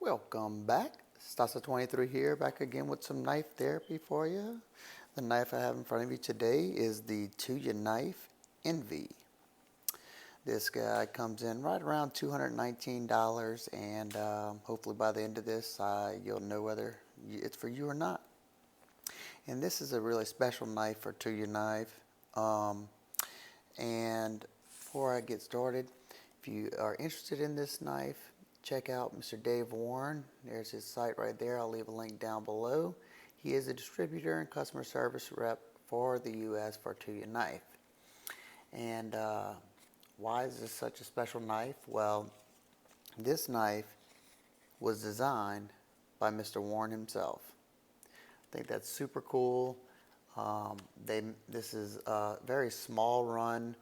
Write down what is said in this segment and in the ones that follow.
Welcome back. Stasa23 here, back again with some knife therapy for you. The knife I have in front of you today is the Tuya DW1-Envy. This guy comes in right around $219, and hopefully by the end of this you'll know whether it's for you or not. And this is a really special knife for Tuya knife. And before I get started, if you are interested in this knife, check out Mr. Dave Warren. There's his site right there. I'll leave a link down below. He is a distributor and customer service rep for the U.S. for Tuya knife. And why is this such a special knife? Well, this knife was designed by Mr. Warren himself. I think that's super cool. This is a very small run,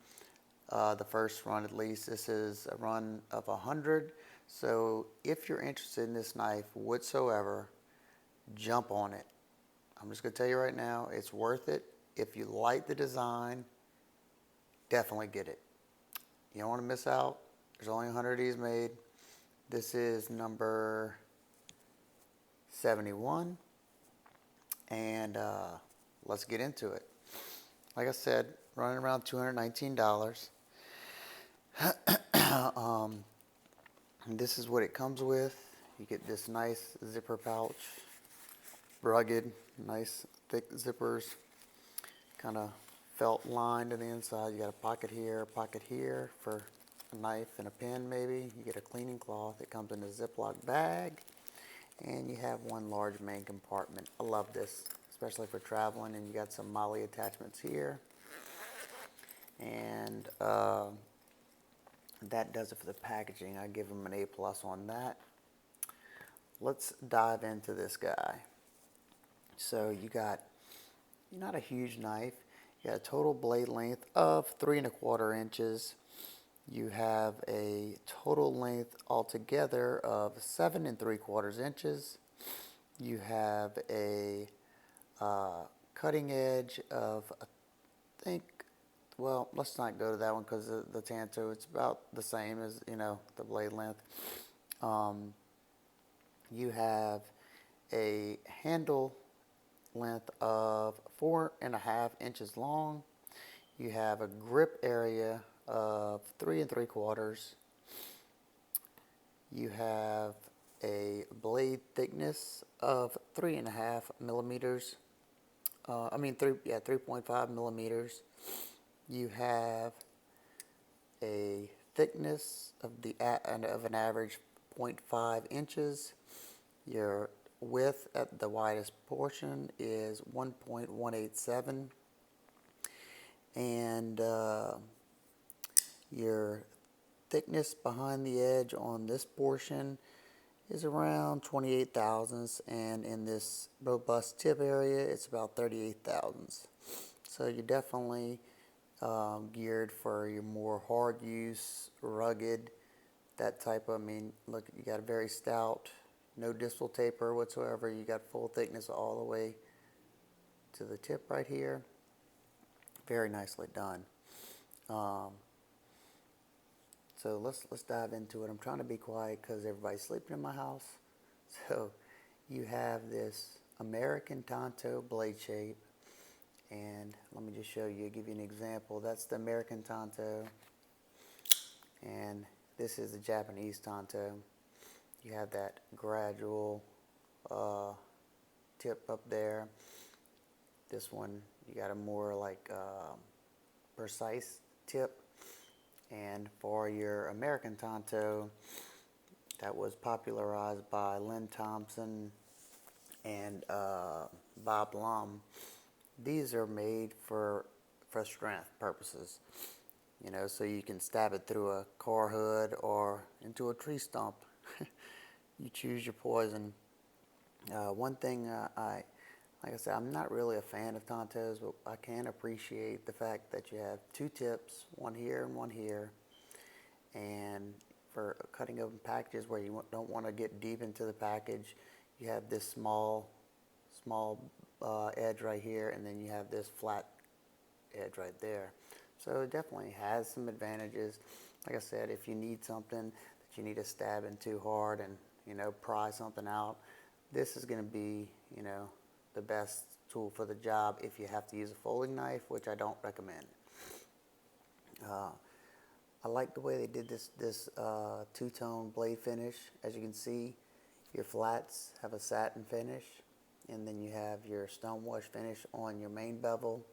the first run at least. This is a run of 100. So if you're interested in this knife whatsoever, jump on it. I'm just going to tell you right now, it's worth it. If you like the design, definitely get it. You don't want to miss out. There's only 100 of these made. This is number 71. And let's get into it. Like I said, running around $219. This is what it comes with. You get this nice zipper pouch, rugged, nice thick zippers, kind of felt lined on the inside. You got a pocket here for a knife and a pen maybe. You get a cleaning cloth. It comes in a Ziploc bag, and you have one large main compartment. I love this, especially for traveling, and you got some MOLLE attachments here. And that does it for the packaging. I give them an A+ on that. Let's dive into this guy. So you got, not a huge knife. You got a total blade length of 3 1/4 inches. You have a total length altogether of 7 3/4 inches. You have a cutting edge of, I think, well, let's not go to that one because the Tanto, it's about the same as, the blade length. You have a handle length of 4 1/2 inches long. You have a grip area of 3 3/4. You have a blade thickness of 3 1/2 millimeters. 3.5 millimeters. You have a thickness of an average 0.5 inches. Your width at the widest portion is 1.187, and your thickness behind the edge on this portion is around 28 thousandths, and in this robust tip area it's about 38 thousandths. So you're definitely geared for your more hard use, rugged, that type of, look, you got a very stout, no distal taper whatsoever. You got full thickness all the way to the tip right here. Very nicely done. So let's dive into it. I'm trying to be quiet because everybody's sleeping in my house. So you have this American Tanto blade shape, and let me just show you, give you an example. That's the American Tanto, and this is the Japanese Tanto. You have that gradual tip up there. This one, you got a more like precise tip. And for your American Tanto, that was popularized by Lynn Thompson and Bob Lum. These are made for strength purposes, so you can stab it through a car hood or into a tree stump. You choose your poison. One thing like I said, I'm not really a fan of Tantos, but I can appreciate the fact that you have 2 tips, one here and one here. And for cutting open packages where you don't want to get deep into the package, you have this small edge right here, and then you have this flat edge right there. So it definitely has some advantages. Like I said, if you need something that you need to stab into hard and pry something out, this is going to be, the best tool for the job if you have to use a folding knife, which I don't recommend. I like the way they did this two-tone blade finish. As you can see, your flats have a satin finish, and then you have your stone wash finish on your main bevel.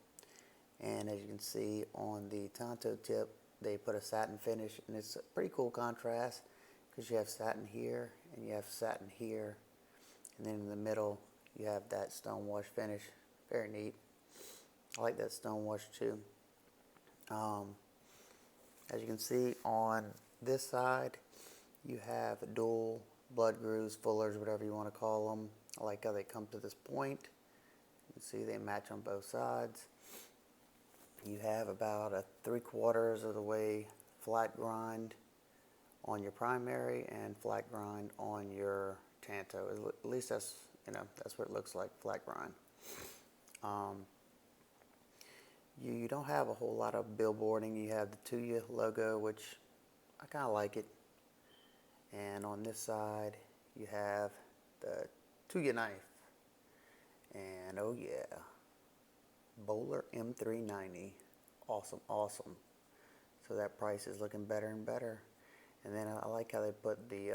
And as you can see on the Tonto tip, they put a satin finish, and it's a pretty cool contrast because you have satin here and you have satin here, and then in the middle you have that stone wash finish. Very neat. I like that stone wash too. As you can see on this side, you have dual blood grooves, fullers, whatever you want to call them. I like how they come to this point. You can see they match on both sides. You have about a 3/4 of the way flat grind on your primary and flat grind on your Tanto. At least that's what it looks like, flat grind. You don't have a whole lot of billboarding. You have the Tuya logo, which I kind of like it. And on this side, you have the Tuya knife. And oh yeah, Bowler M390. Awesome, awesome. So that price is looking better and better. And then I like how they put the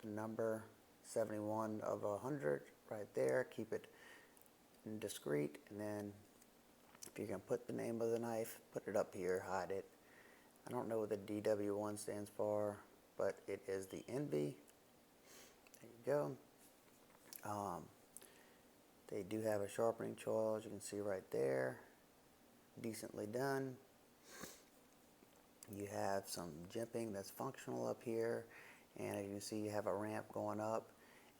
number 71 of 100 right there. Keep it discreet, and then if you're going to put the name of the knife, put it up here, hide it. I don't know what the DW1 stands for, but it is the Envy. There you go. They do have a sharpening choil, as you can see right there. Decently done. You have some jimping that's functional up here, and as you can see, you have a ramp going up,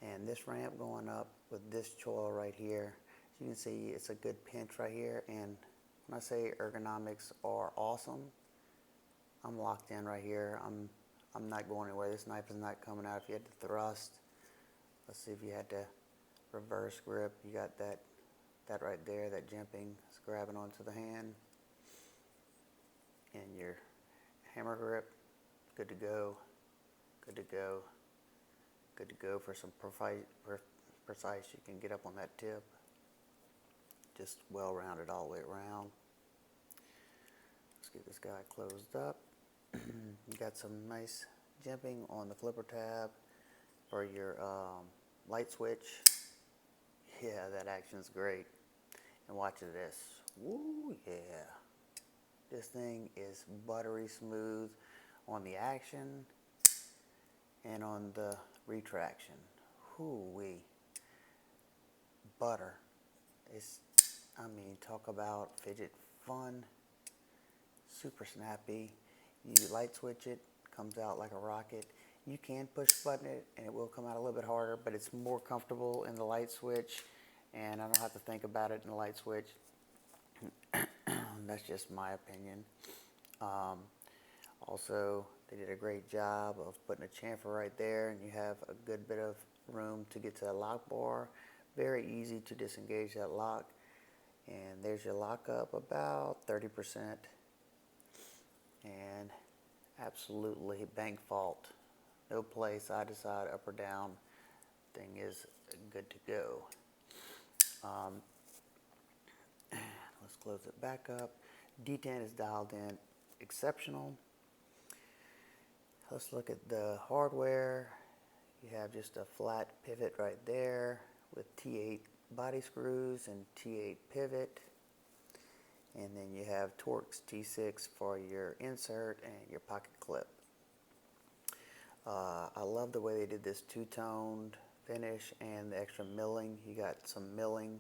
and this ramp going up with this choil right here. You can see it's a good pinch right here, and when I say ergonomics are awesome, I'm locked in right here. I'm not going anywhere. This knife is not coming out. If you had to thrust, let's see if you had to reverse grip, you got that right there, that jimping is grabbing onto the hand, and your hammer grip, good to go, good to go, good to go for some precise. You can get up on that tip. Just well rounded all the way around. Let's get this guy closed up. You got some nice jimping on the flipper tab for your light switch. Yeah, that action's great. And watch this. Woo, yeah. This thing is buttery smooth on the action and on the retraction. Hoo-wee. Butter. Talk about fidget fun. Super snappy. You light switch it, comes out like a rocket. You can push button it and it will come out a little bit harder, but it's more comfortable in the light switch, and I don't have to think about it in the light switch. That's just my opinion. Also, they did a great job of putting a chamfer right there, and you have a good bit of room to get to the lock bar. Very easy to disengage that lock. And there's your lockup, about 30%. And absolutely bank fault. No play side to side, up or down. Thing is good to go. Let's close it back up. detent is dialed in exceptional. Let's look at the hardware. You have just a flat pivot right there with T8 body screws and T8 pivot. And then you have Torx T6 for your insert and your pocket clip. I love the way they did this two-toned finish and the extra milling. You got some milling,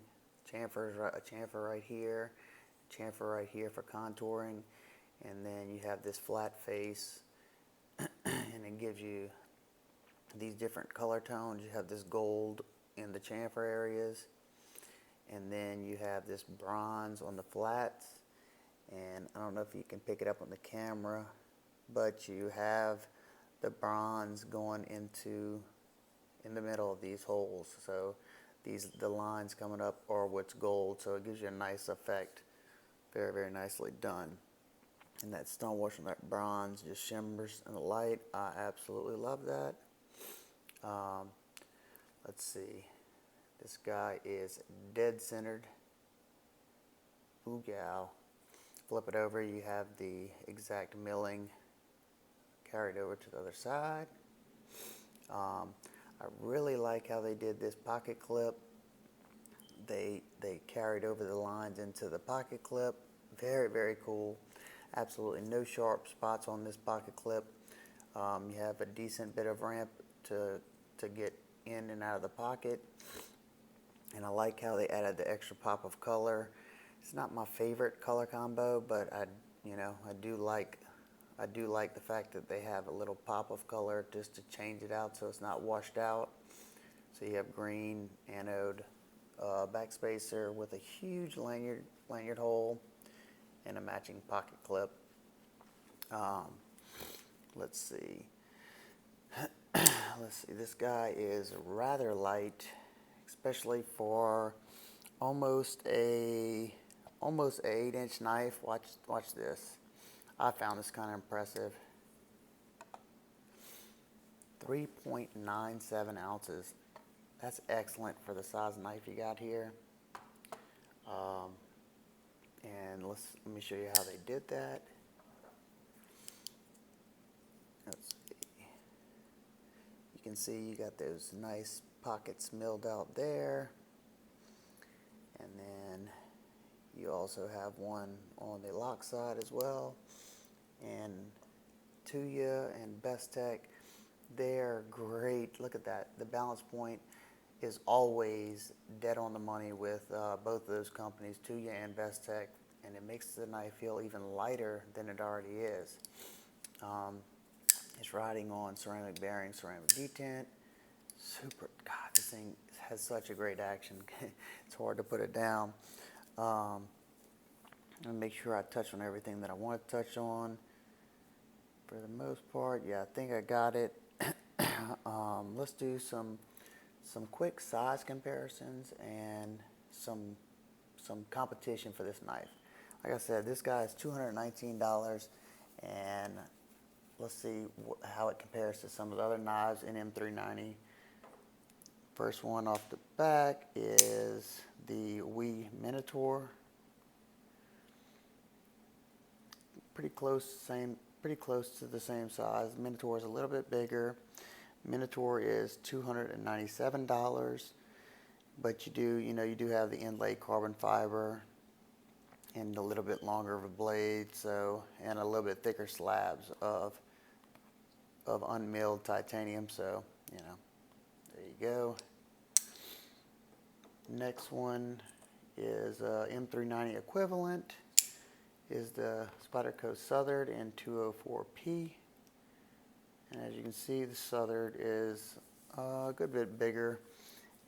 a chamfer right here, chamfer right here for contouring, and then you have this flat face, and it gives you these different color tones. You have this gold in the chamfer areas, and then you have this bronze on the flats, and I don't know if you can pick it up on the camera, but you have the bronze going in the middle of these holes. So the lines coming up are what's gold, so it gives you a nice effect. Very, very nicely done. And that stone wash on that bronze just shimmers in the light. I absolutely love that. Um, let's see. This guy is dead centered. Ooh, gal. Flip it over, you have the exact milling carried over to the other side. I really like how they did this pocket clip. They carried over the lines into the pocket clip. Very, very cool. Absolutely no sharp spots on this pocket clip. You have a decent bit of ramp to get in and out of the pocket. And I like how they added the extra pop of color. It's not my favorite color combo, but I do like the fact that they have a little pop of color just to change it out so it's not washed out. So you have green anode backspacer with a huge lanyard hole and a matching pocket clip. Let's see. This guy is rather light, especially for almost a 8-inch knife. Watch this. I found this kind of impressive. 3.97 ounces. That's excellent for the size knife you got here. And let me show you how they did that. Let's see. You can see you got those nice pockets milled out there. And then you also have one on the lock side as well. And Tuya and Bestech, they're great. Look at that. The balance point is always dead on the money with both of those companies, Tuya and Bestech, and it makes the knife feel even lighter than it already is. It's riding on ceramic bearing, ceramic detent. Super, God, this thing has such a great action. It's hard to put it down. I'm gonna make sure I touch on everything that I want to touch on. For the most part, yeah, I think I got it. Let's do some quick size comparisons and some competition for this knife. Like I said, this guy is $219, and let's see how it compares to some of the other knives in M390. First one off the back is the Wee Minotaur. Pretty close to the same size. Minotaur is a little bit bigger. Minotaur is $297, but you do have the inlay carbon fiber and a little bit longer of a blade, and a little bit thicker slabs of unmilled titanium. So there you go. Next one is M390 equivalent. Is the Spyderco Southern in 204P. And as you can see, the Southern is a good bit bigger,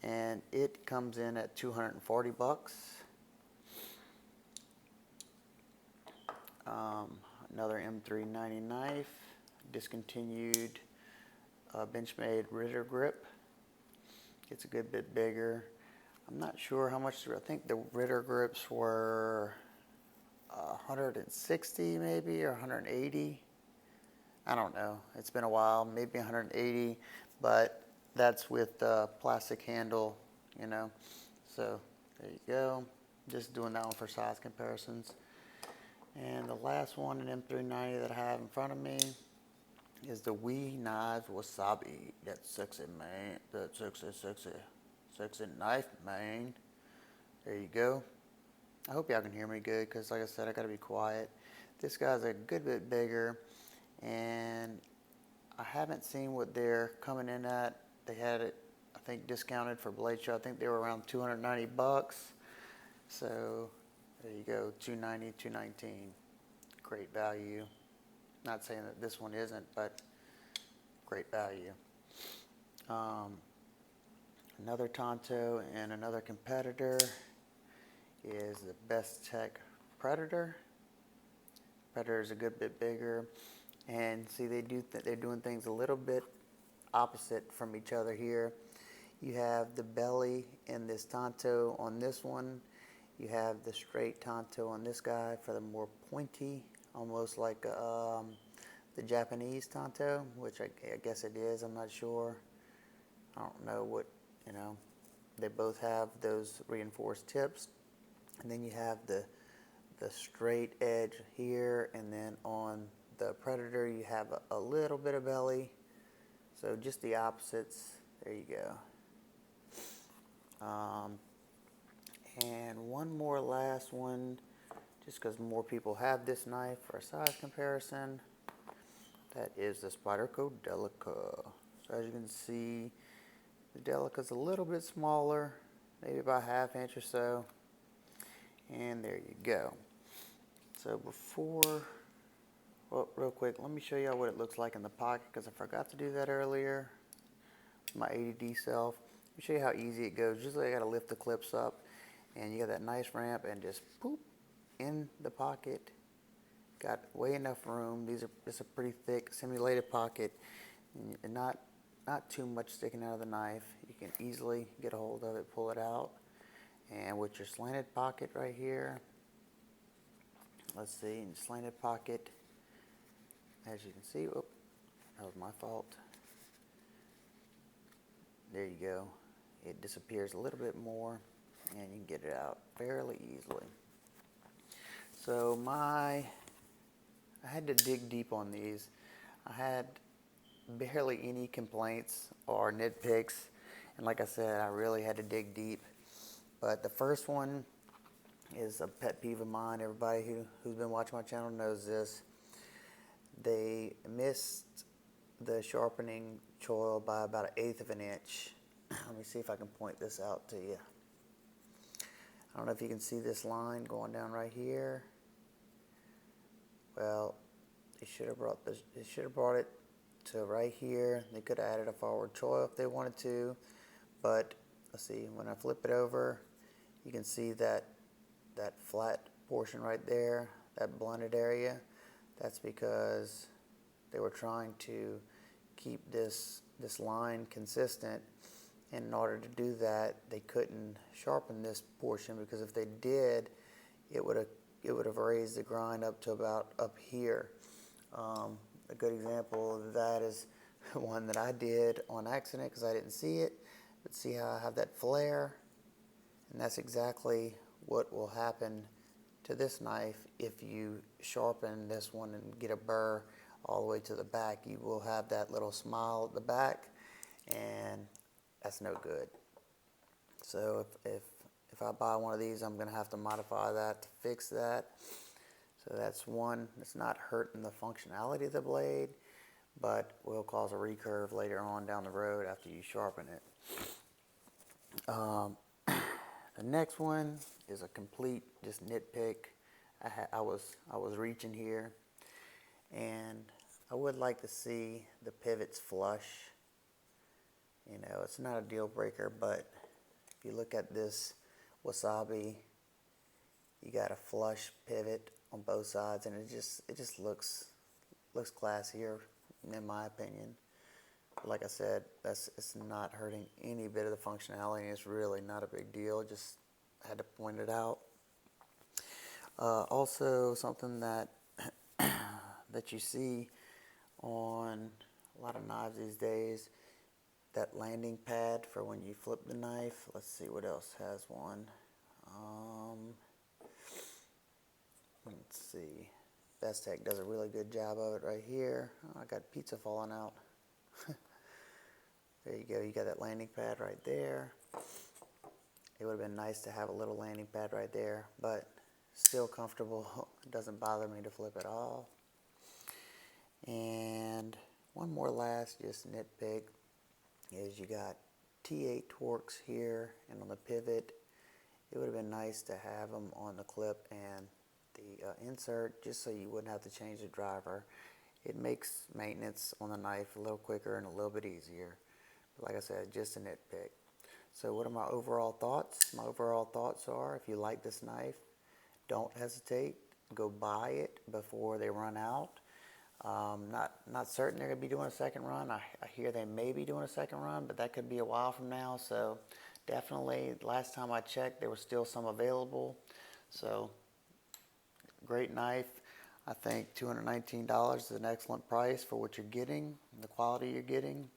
and it comes in at $240. Another M390 knife, discontinued Benchmade Ritter grip. It's a good bit bigger. I'm not sure how much. I think the Ritter grips were 160 maybe, or 180. I don't know. It's been a while, maybe 180, but that's with plastic handle, So there you go. Just doing that one for size comparisons. And the last one in M390 that I have in front of me is the Wee Knives Wasabi. That's sexy, man. That sexy knife, man. There you go. I hope y'all can hear me good, because like I said, I gotta be quiet. This guy's a good bit bigger, and I haven't seen what they're coming in at. They had it, I think, discounted for Blade Show. I think they were around $290. So there you go, $290, $219. Great value. Not saying that this one isn't, but great value. Another Tonto and another competitor is the Bestech Predator. Predator is a good bit bigger, and see, they're doing things a little bit opposite from each other here. You have the belly in this Tonto on this one. You have the straight Tonto on this guy for the more pointy, almost like the Japanese Tonto, which I guess it is. I'm not sure. I don't know what, they both have those reinforced tips. And then you have the straight edge here, and then on the Predator you have a little bit of belly. So just the opposites. There you go. And one more last one, just because more people have this knife for a size comparison. That is the Spyderco Delica. So as you can see, the Delica's a little bit smaller, maybe about ½ inch or so. And there you go. So well, real quick, let me show you what it looks like in the pocket, because I forgot to do that earlier. My ADD self. Let me show you how easy it goes. Usually I gotta lift the clips up, and you got that nice ramp, and just poop in the pocket. Got way enough room. It's a pretty thick simulated pocket, and not too much sticking out of the knife. You can easily get a hold of it, pull it out, and with your slanted pocket right here. Let's see, in slanted pocket, as you can see, that was my fault. There you go. It disappears a little bit more, and you can get it out fairly easily. So I had to dig deep on these. I had barely any complaints or nitpicks, and like I said, I really had to dig deep. But the first one is a pet peeve of mine. Everybody who's been watching my channel knows this. They missed the sharpening choil by about 1/8 of an inch. Let me see if I can point this out to you. I don't know if you can see this line going down right here. Well, they should have brought it to right here. They could have added a forward choil if they wanted to, but let's see, when I flip it over, you can see that flat portion right there, that blunted area. That's because they were trying to keep this line consistent. And in order to do that, they couldn't sharpen this portion, because if they did, it would have raised the grind up to about up here. A good example of that is one that I did on accident because I didn't see it. But see how I have that flare? And that's exactly what will happen to this knife if you sharpen this one and get a burr all the way to the back. You will have that little smile at the back, and that's no good. So if I buy one of these, I'm going to have to modify that to fix that. So that's one that's not hurting the functionality of the blade, but will cause a recurve later on down the road after you sharpen it. The next one is a complete just nitpick. I was reaching here, and I would like to see the pivots flush. It's not a deal breaker, but if you look at this Wasabi, you got a flush pivot on both sides, and it just looks classier in my opinion. But like I said, it's not hurting any bit of the functionality. It's really not a big deal. Just had to point it out. Also, something that you see on a lot of knives these days, that landing pad for when you flip the knife. Let's see what else has one. Let's see. Bestech does a really good job of it right here. Oh, I got pizza falling out. There you go. You got that landing pad right there. It would have been nice to have a little landing pad right there, but still comfortable. It doesn't bother me to flip at all. And one more last just nitpick is you got T8 Torx here and on the pivot. It would have been nice to have them on the clip and the insert, just so you wouldn't have to change the driver. It makes maintenance on the knife a little quicker and a little bit easier. But like I said, just a nitpick. So what are my overall thoughts? My overall thoughts are, if you like this knife, don't hesitate. Go buy it before they run out. Not certain they're going to be doing a second run. I hear they may be doing a second run, but that could be a while from now. So definitely, last time I checked, there was still some available. So great knife. I think $219 is an excellent price for what you're getting, the quality you're getting.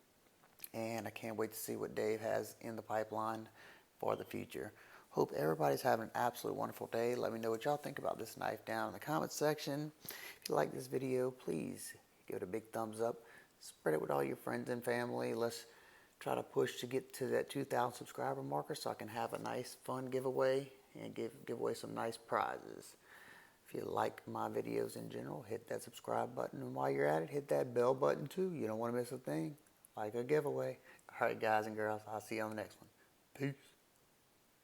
and I can't wait to see what Dave has in the pipeline for the future. Hope everybody's having an absolutely wonderful day. Let me know what y'all think about this knife down in the comments section. If you like this video, please give it a big thumbs up. Spread it with all your friends and family. Let's try to push to get to that 2,000 subscriber marker so I can have a nice fun giveaway and give away some nice prizes. If you like my videos in general, hit that subscribe button, and while you're at it, hit that bell button too. You don't want to miss a thing, like a giveaway. All right, guys and girls, I'll see you on the next one. Peace.